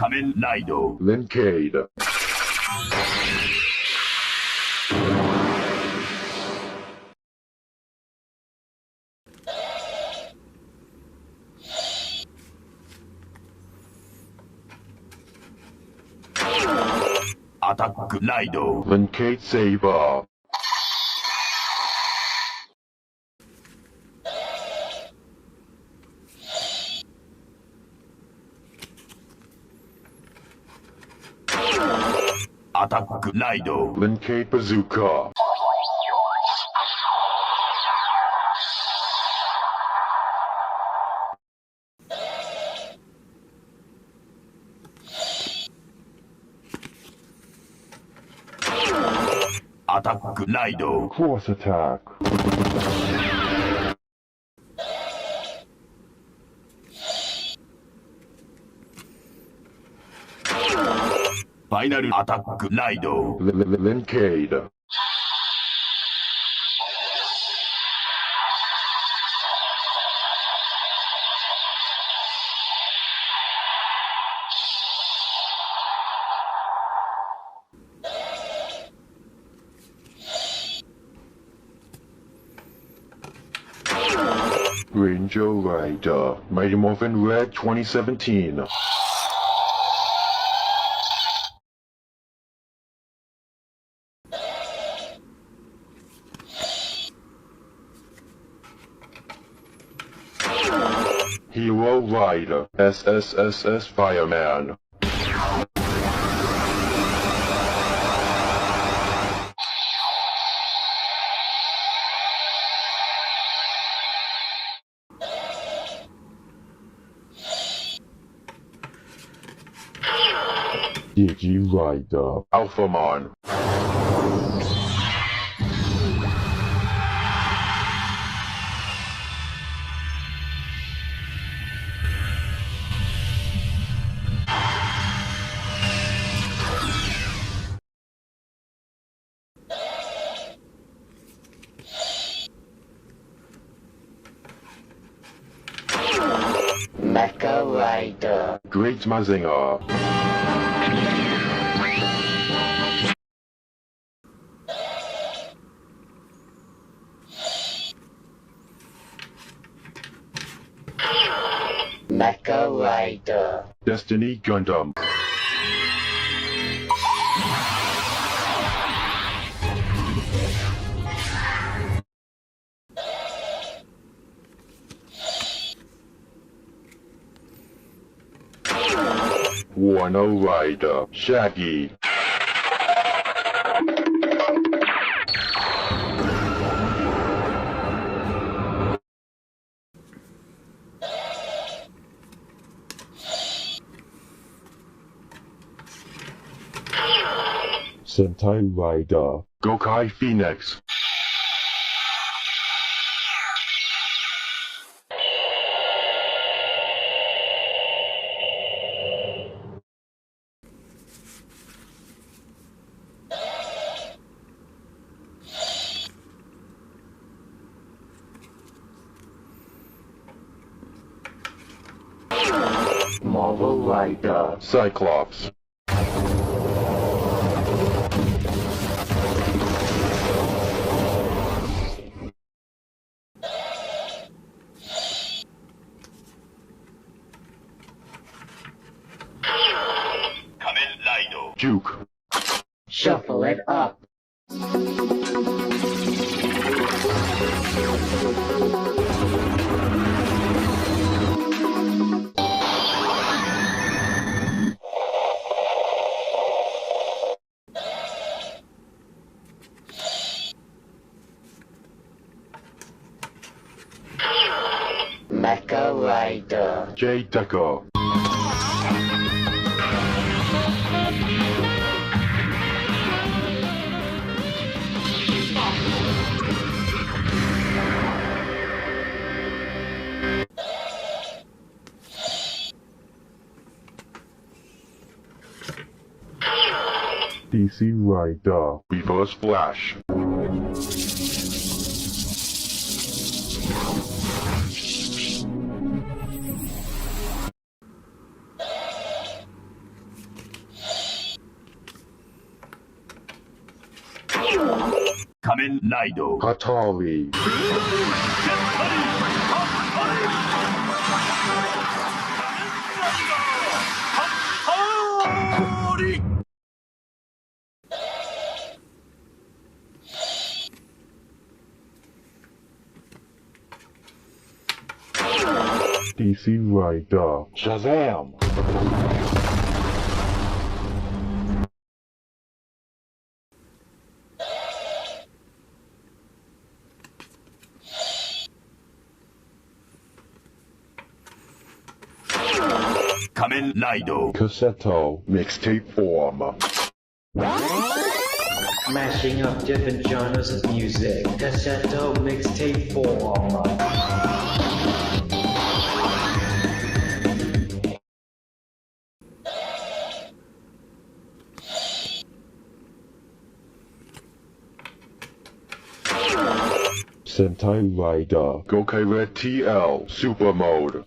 Kamen Rider. Lincade. Attack Rider. Lincade Saber. Attack Rider. Lincade Bazooka. Attack Rider. Cross attack. Final Attack Rider. Lincade. Ranger Rider. Mighty Morphin Red 2017. Hero Rider. SSSS Fireman. Digi Rider. Alphamon. Mecha Rider. Great Mazinger. Mecha Rider. Destiny Gundam. Warner Rider. Shaggy. Sentai Rider. Gokai Phoenix. Marvel Rider. Cyclops. Kamen Rider. Juke. Shuffle it up. Mecha Rider. J. Deco. DC Rider. Reverse Flash. Kamen Rider. Hatari. DC Rider. Shazam! Kamen Rider. Cassetto. Mixtape form. Mashing up different genres of music. Cassetto mixtape form. Sentai Rider. Gokai Red TL. Super Mode.